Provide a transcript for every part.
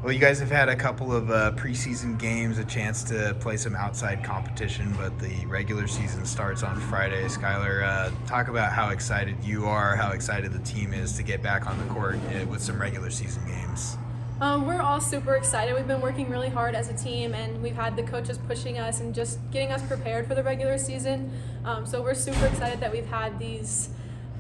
Well, you guys have had a couple of preseason games, a chance to play some outside competition, but the regular season starts on Friday. Skylar, talk about how excited you are, how excited the team is to get back on the court with some regular season games. We're all super excited. We've been working really hard as a team, and we've had the coaches pushing us and just getting us prepared for the regular season. So we're super excited that we've had these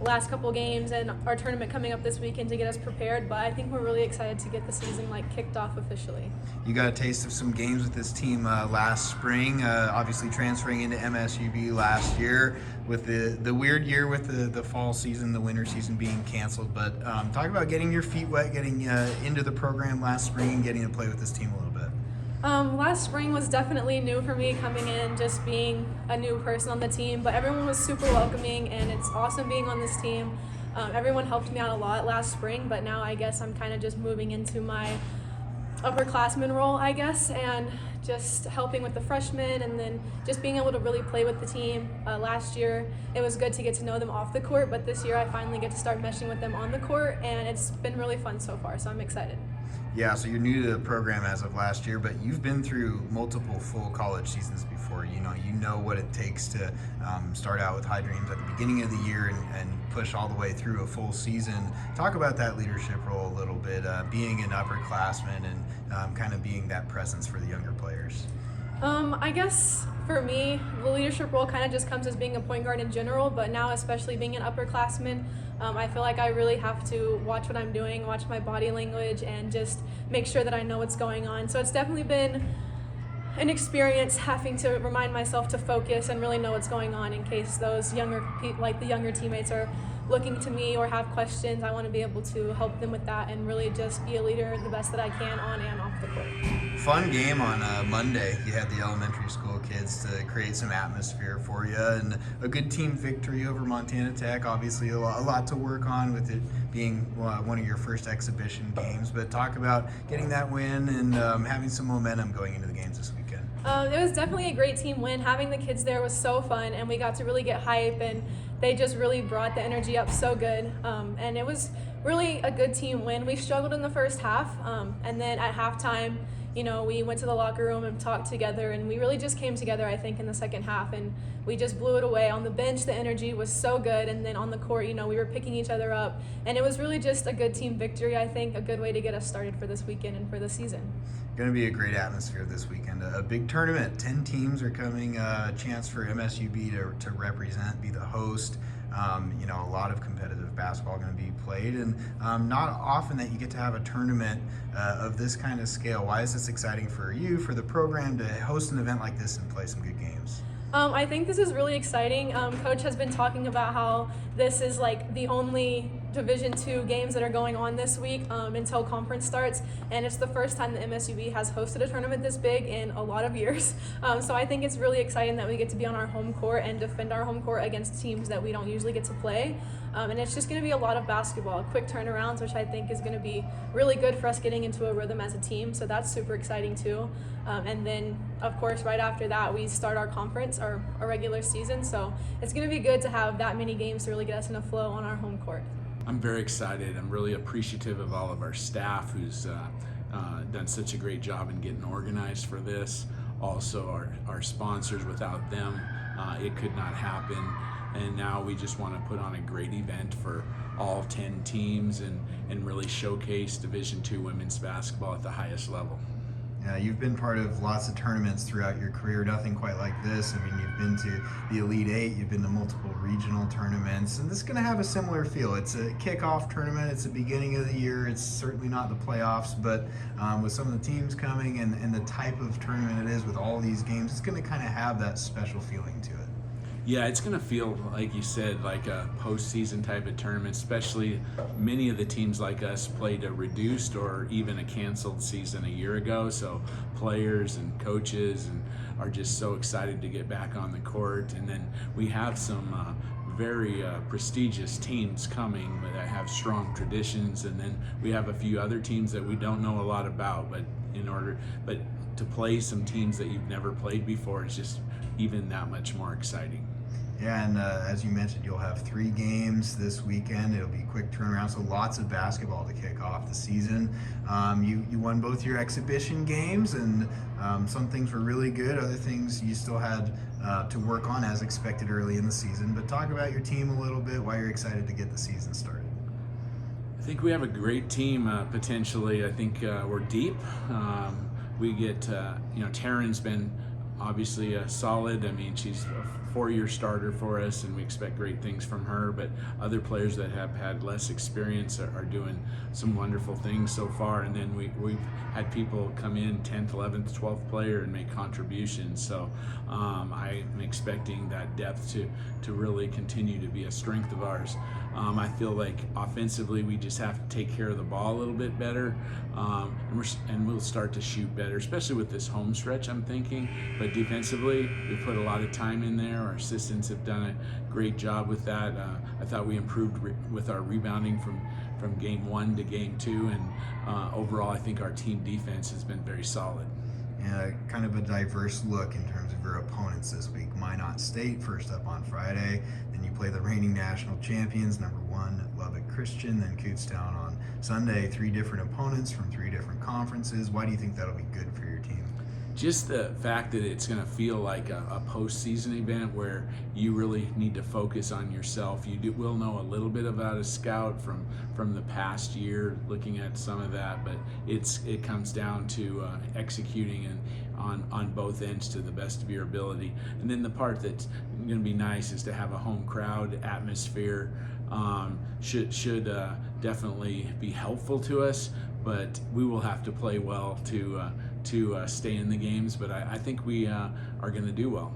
last couple games and our tournament coming up this weekend to get us prepared. But I think we're really excited to get the season kicked off officially. You got a taste of some games with this team last spring, obviously transferring into MSUB last year with the weird year with the fall season, the winter season being canceled. But talk about getting your feet wet, getting into the program last spring and getting to play with this team a little bit. Last spring was definitely new for me, coming in, just being a new person on the team, but everyone was super welcoming, and it's awesome being on this team. Everyone helped me out a lot last spring, but now I guess I'm kind of just moving into my upperclassman role, I guess, and just helping with the freshmen and then just being able to really play with the team. Last year, it was good to get to know them off the court, but this year I finally get to start meshing with them on the court, and it's been really fun so far, so I'm excited. Yeah, so you're new to the program as of last year, but you've been through multiple full college seasons before. You know what it takes to start out with high dreams at the beginning of the year and push all the way through a full season. Talk about that leadership role a little bit, being an upperclassman and kind of being that presence for the younger players. I guess for me, the leadership role kind of just comes as being a point guard in general, but now especially being an upperclassman, I feel like I really have to watch what I'm doing, watch my body language, and just make sure that I know what's going on. So it's definitely been an experience having to remind myself to focus and really know what's going on in case those younger teammates are looking to me or have questions. I want to be able to help them with that and really just be a leader the best that I can on and off the court. Fun game on Monday. You had the elementary school kids to create some atmosphere for you, and a good team victory over Montana Tech. Obviously, a lot to work on with it being one of your first exhibition games. But talk about getting that win and having some momentum going into the games this weekend. It was definitely a great team win. Having the kids there was so fun, and we got to really get hype, and they just really brought the energy up so good. And it was really a good team win. We struggled in the first half, and then at halftime, we went to the locker room and talked together, and we really just came together, I think, in the second half, and we just blew it away. On the bench, the energy was so good, and then on the court, we were picking each other up, and it was really just a good team victory, I think, a good way to get us started for this weekend and for the season. Going to be a great atmosphere this weekend. A big tournament. 10 teams are coming. A chance for MSUB to represent, be the host. A lot of competitive basketball going to be played, and not often that you get to have a tournament of this kind of scale. Why is this exciting for you, for the program, to host an event like this and play some good games? I think this is really exciting. Coach has been talking about how this is the only Division II games that are going on this week until conference starts, and it's the first time the MSUB has hosted a tournament this big in a lot of years. So I think it's really exciting that we get to be on our home court and defend our home court against teams that we don't usually get to play. And it's just going to be a lot of basketball, quick turnarounds, which I think is going to be really good for us getting into a rhythm as a team. So that's super exciting too. And then, of course, right after that, we start our conference, our regular season. So it's going to be good to have that many games to really get us in a flow on our home court. I'm very excited. I'm really appreciative of all of our staff who's done such a great job in getting organized for this. Also, our sponsors, without them, it could not happen. And now we just want to put on a great event for all 10 teams and really showcase Division II women's basketball at the highest level. Yeah, you've been part of lots of tournaments throughout your career, nothing quite like this. I mean, you've been to the Elite Eight, you've been to multiple regional tournaments, and this is going to have a similar feel. It's a kickoff tournament, it's the beginning of the year, it's certainly not the playoffs, but with some of the teams coming and the type of tournament it is with all these games, it's going to kind of have that special feeling to it. Yeah, it's going to feel, like you said, like a postseason type of tournament, especially many of the teams like us played a reduced or even a canceled season a year ago, so players and coaches are just so excited to get back on the court. And then we have some very prestigious teams coming that have strong traditions, and then we have a few other teams that we don't know a lot about, but to play some teams that you've never played before is just even that much more exciting. Yeah, and as you mentioned, you'll have 3 games this weekend. It'll be quick turnaround, so lots of basketball to kick off the season. You won both your exhibition games, and some things were really good. Other things you still had to work on as expected early in the season. But talk about your team a little bit, why you're excited to get the season started. I think we have a great team potentially. I think we're deep. We get, Taryn's been obviously solid. I mean, she's a 4-year starter for us, and we expect great things from her. But other players that have had less experience are doing some wonderful things so far. And then we've had people come in 10th, 11th, 12th player and make contributions. So I'm expecting that depth to really continue to be a strength of ours. I feel like offensively we just have to take care of the ball a little bit better, and we'll start to shoot better, especially with this home stretch, I'm thinking. But defensively, we put a lot of time in there. Our assistants have done a great job with that. I thought we improved with our rebounding from game 1 to game 2, and overall I think our team defense has been very solid. Yeah, kind of a diverse look in terms of your opponents this week. Montana State first up on Friday, then you play the reigning national champions, number 1 Lubbock Christian, then Kutztown on Sunday. 3 different opponents from 3 different conferences. Why do you think that'll be good for your team? Just the fact that it's going to feel like a postseason event where you really need to focus on yourself. You will know a little bit about a scout from the past year, looking at some of that, but it comes down to executing and on both ends to the best of your ability. And then the part that's going to be nice is to have a home crowd atmosphere. Should definitely be helpful to us, but we will have to play well to stay in the games. But I think we are going to do well.